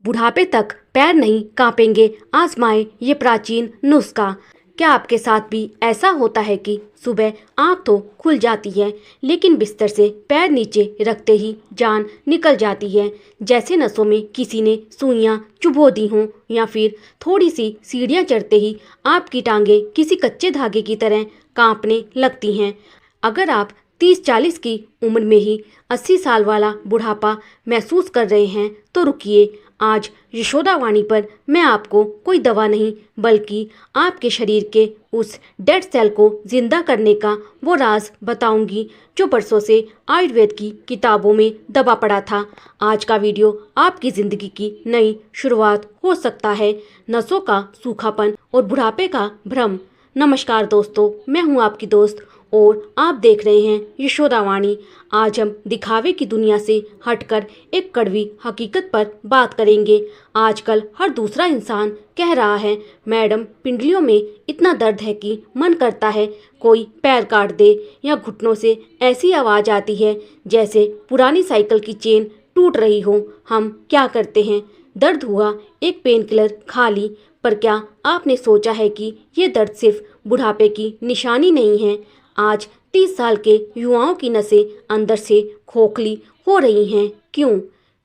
बुढ़ापे तक पैर नहीं कांपेंगे, आजमाएं ये प्राचीन नुस्खा। क्या आपके साथ भी ऐसा होता है कि सुबह आंख तो खुल जाती है लेकिन बिस्तर से पैर नीचे रखते ही जान निकल जाती है, जैसे नसों में किसी ने सुइयां चुभो दी हों, या फिर थोड़ी सी सीढ़ियां चढ़ते ही आपकी टांगे किसी कच्चे धागे की तरह कांपने लगती हैं। अगर आप 30-40 की उम्र में ही 80 साल वाला बुढ़ापा महसूस कर रहे हैं तो रुकिए। आज यशोदावाणी पर मैं आपको कोई दवा नहीं बल्कि आपके शरीर के उस डेड सेल को जिंदा करने का वो राज बताऊंगी जो बरसों से आयुर्वेद की किताबों में दबा पड़ा था। आज का वीडियो आपकी ज़िंदगी की नई शुरुआत हो सकता है। नसों का सूखापन और बुढ़ापे का भ्रम। नमस्कार दोस्तों, मैं हूं आपकी दोस्त और आप देख रहे हैं यशोदावाणी। आज हम दिखावे की दुनिया से हटकर एक कड़वी हकीकत पर बात करेंगे। आजकल हर दूसरा इंसान कह रहा है, मैडम पिंडलियों में इतना दर्द है कि मन करता है कोई पैर काट दे, या घुटनों से ऐसी आवाज़ आती है जैसे पुरानी साइकिल की चेन टूट रही हो। हम क्या करते हैं? दर्द हुआ, एक पेन किलर खा ली। पर क्या आपने सोचा है कि ये दर्द सिर्फ बुढ़ापे की निशानी नहीं है? आज 30 साल के युवाओं की नसें अंदर से खोखली हो रही हैं। क्यों?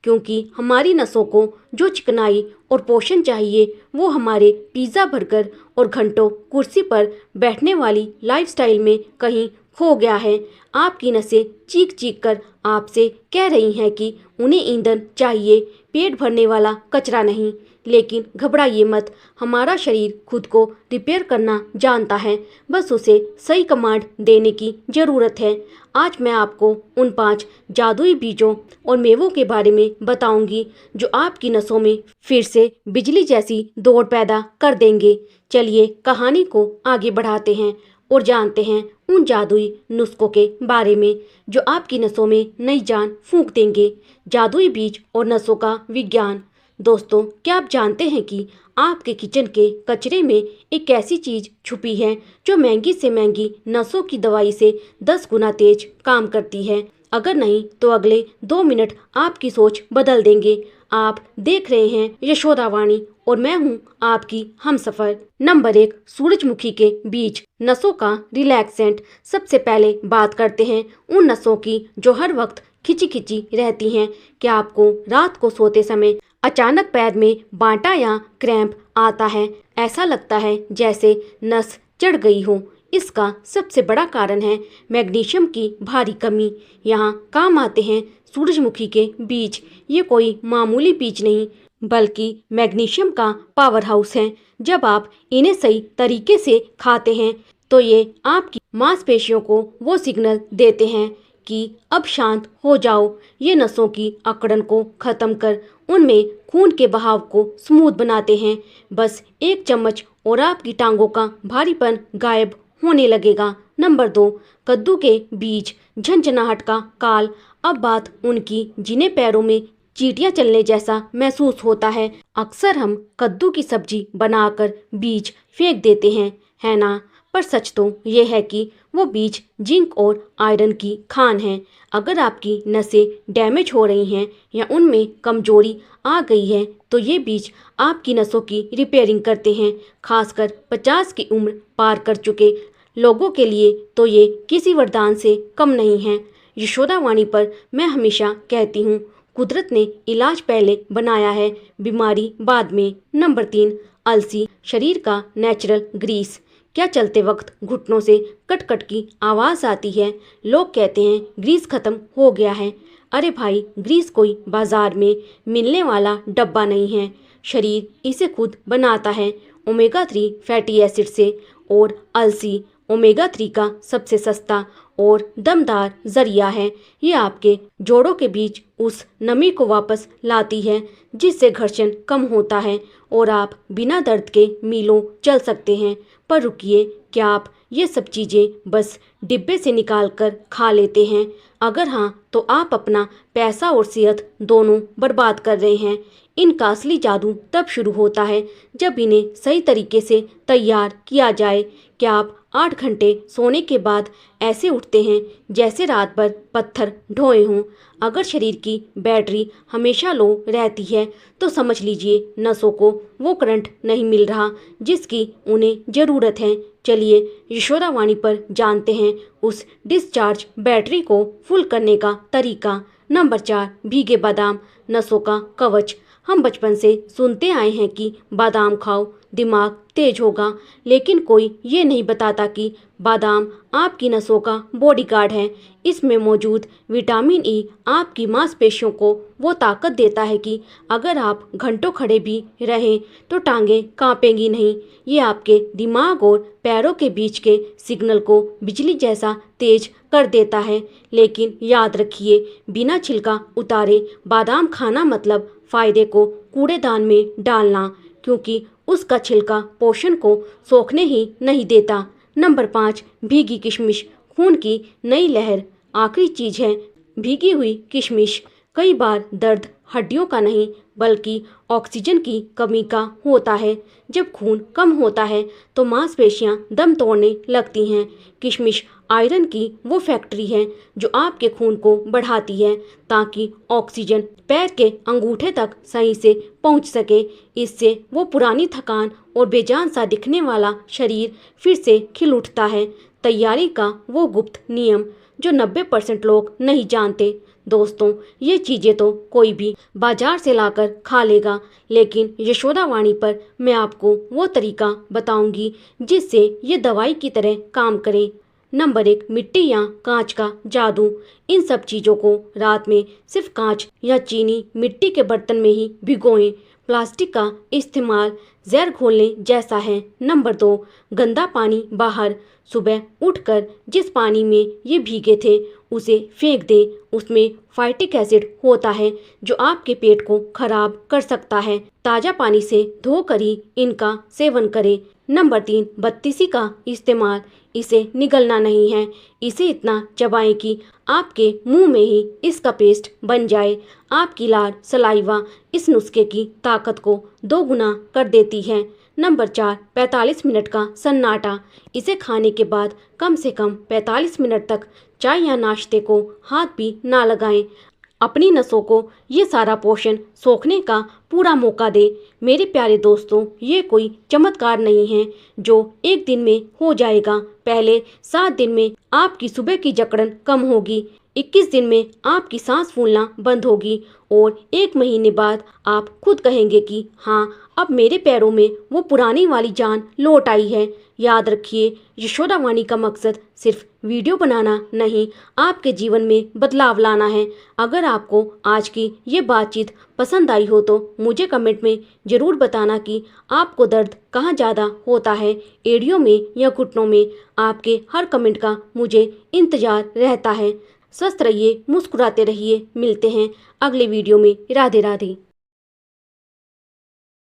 क्योंकि हमारी नसों को जो चिकनाई और पोषण चाहिए वो हमारे पिज़्ज़ा, बर्गर और घंटों कुर्सी पर बैठने वाली लाइफस्टाइल में कहीं खो गया है। आपकी नसें चीख चीख कर आपसे कह रही हैं कि उन्हें ईंधन चाहिए, पेट भरने वाला कचरा नहीं। लेकिन घबराइए मत, हमारा शरीर खुद को रिपेयर करना जानता है, बस उसे सही कमांड देने की ज़रूरत है। आज मैं आपको उन 5 जादुई बीजों और मेवों के बारे में बताऊंगी जो आपकी नसों में फिर से बिजली जैसी दौड़ पैदा कर देंगे। चलिए कहानी को आगे बढ़ाते हैं और जानते हैं उन जादुई नुस्खों के बारे में जो आपकी नसों में नई जान फूंक देंगे। जादुई बीज और नसों का विज्ञान। दोस्तों, क्या आप जानते हैं कि आपके किचन के कचरे में एक ऐसी चीज़ छुपी है जो महंगी से महंगी नसों की दवाई से 10 गुना तेज काम करती है? अगर नहीं तो अगले 2 मिनट आपकी सोच बदल देंगे। आप देख रहे हैं यशोदावाणी और मैं हूं आपकी हमसफर। नंबर 1, सूरजमुखी के बीज, नसों का रिलैक्सेंट। सबसे पहले बात करते हैं उन नसों की जो हर वक्त खिंची खिंची रहती हैं। क्या आपको रात को सोते समय अचानक पैर में बांटा या क्रैम्प आता है? ऐसा लगता है जैसे नस चढ़ गई हो। इसका सबसे बड़ा कारण है मैग्नीशियम की भारी कमी। यहाँ काम आते हैं सूरजमुखी के बीज। ये कोई मामूली बीज नहीं बल्कि मैग्नीशियम का पावर हाउस है। जब आप इन्हें सही तरीके से खाते हैं तो ये आपकी मांसपेशियों को वो सिग्नल देते हैं कि अब शांत हो जाओ। ये नसों की अकड़न को खत्म कर उनमें खून के बहाव को स्मूथ बनाते हैं। बस 1 चम्मच और आपकी टांगों का भारीपन गायब होने लगेगा। नंबर 2, कद्दू के बीज, झंझनाहट का काल। अब बात उनकी जिन्हें पैरों में चींटियां चलने जैसा महसूस होता है। अक्सर हम कद्दू की सब्जी बनाकर बीज फेंक देते हैं, है ना? पर सच तो ये है कि वो बीज जिंक और आयरन की खान है। अगर आपकी नसें डैमेज हो रही हैं या उनमें कमजोरी आ गई है तो ये बीज आपकी नसों की रिपेयरिंग करते हैं। खासकर 50 की उम्र पार कर चुके लोगों के लिए तो ये किसी वरदान से कम नहीं है। यशोदावाणी पर मैं हमेशा कहती हूँ, कुदरत ने इलाज पहले बनाया है, बीमारी बाद में। नंबर 3, अलसी, शरीर का नेचुरल ग्रीस। क्या चलते वक्त घुटनों से कट कट की आवाज़ आती है? लोग कहते हैं ग्रीस खत्म हो गया है। अरे भाई, ग्रीस कोई बाजार में मिलने वाला डब्बा नहीं है। शरीर इसे खुद बनाता है ओमेगा 3 फैटी एसिड से। और अलसी ओमेगा 3 का सबसे सस्ता और दमदार जरिया है। ये आपके जोड़ों के बीच उस नमी को वापस लाती है जिससे घर्षण कम होता है और आप बिना दर्द के मीलों चल सकते हैं। पर रुकिए, क्या आप ये सब चीज़ें बस डिब्बे से निकाल कर खा लेते हैं? अगर हाँ तो आप अपना पैसा और सेहत दोनों बर्बाद कर रहे हैं। इनका असली जादू तब शुरू होता है जब इन्हें सही तरीके से तैयार किया जाए। क्या आप 8 घंटे सोने के बाद ऐसे उठते हैं जैसे रात भर पत्थर ढोए हों। अगर शरीर की बैटरी हमेशा लो रहती है तो समझ लीजिए नसों को वो करंट नहीं मिल रहा जिसकी उन्हें ज़रूरत है। चलिए यशोदावाणी पर जानते हैं उस डिस्चार्ज बैटरी को फुल करने का तरीका। नंबर 4, भीगे बादाम नसों का कवच। हम बचपन से सुनते आए हैं कि बादाम खाओ दिमाग तेज होगा, लेकिन कोई ये नहीं बताता कि बादाम आपकी नसों का बॉडीगार्ड है। इसमें मौजूद विटामिन ई आपकी मांसपेशियों को वो ताकत देता है कि अगर आप घंटों खड़े भी रहें तो टांगें कांपेंगी नहीं। ये आपके दिमाग और पैरों के बीच के सिग्नल को बिजली जैसा तेज कर देता है। लेकिन याद रखिए, बिना छिलका उतारे बादाम खाना मतलब फायदे को कूड़ेदान में डालना, क्योंकि उसका छिलका पोषण को सोखने ही नहीं देता। नंबर 5, भीगी किशमिश खून की नई लहर। आखिरी चीज़ है भीगी हुई किशमिश। कई बार दर्द हड्डियों का नहीं बल्कि ऑक्सीजन की कमी का होता है। जब खून कम होता है तो मांसपेशियां दम तोड़ने लगती हैं। किशमिश आयरन की वो फैक्ट्री है जो आपके खून को बढ़ाती है ताकि ऑक्सीजन पैर के अंगूठे तक सही से पहुंच सके। इससे वो पुरानी थकान और बेजान सा दिखने वाला शरीर फिर से खिल उठता है। तैयारी का वो गुप्त नियम जो 90% लोग नहीं जानते। दोस्तों, ये चीज़ें तो कोई भी बाजार से लाकर खा लेगा, लेकिन यशोदावाणी पर मैं आपको वो तरीका बताऊंगी जिससे ये दवाई की तरह काम करे। नंबर 1, मिट्टी या कांच का जादू। इन सब चीज़ों को रात में सिर्फ कांच या चीनी मिट्टी के बर्तन में ही भिगोएं। प्लास्टिक का इस्तेमाल जहर घोलने जैसा है। नंबर 2, गंदा पानी बाहर। सुबह उठकर जिस पानी में ये भीगे थे उसे फेंक दें। उसमें फाइटिक एसिड होता है जो आपके पेट को खराब कर सकता है। ताज़ा पानी से धोकर ही इनका सेवन करें। नंबर 3, बत्तीसी का इस्तेमाल। इसे निगलना नहीं है, इसे इतना चबाएं कि आपके मुंह में ही इसका पेस्ट बन जाए। आपकी लार सलाइवा इस नुस्खे की ताकत को 2 गुना कर देती है। नंबर 4, 45 मिनट का सन्नाटा। इसे खाने के बाद कम से कम 45 मिनट तक चाय या नाश्ते को हाथ भी ना लगाएं। अपनी नसों को ये सारा पोषण सोखने का पूरा मौका दे। मेरे प्यारे दोस्तों, ये कोई चमत्कार नहीं है जो एक दिन में हो जाएगा। पहले 7 दिन में आपकी सुबह की जकड़न कम होगी, 21 दिन में आपकी सांस फूलना बंद होगी और 1 महीने बाद आप खुद कहेंगे कि हाँ, अब मेरे पैरों में वो पुरानी वाली जान लौट आई है। याद रखिए, यशोदावाणी का मकसद सिर्फ वीडियो बनाना नहीं, आपके जीवन में बदलाव लाना है। अगर आपको आज की ये बातचीत पसंद आई हो तो मुझे कमेंट में ज़रूर बताना कि आपको दर्द कहाँ ज़्यादा होता है, एड़ियों में या घुटनों में। आपके हर कमेंट का मुझे इंतज़ार रहता है। स्वस्थ रहिए, मुस्कुराते रहिए। मिलते हैं अगले वीडियो में। राधे राधे।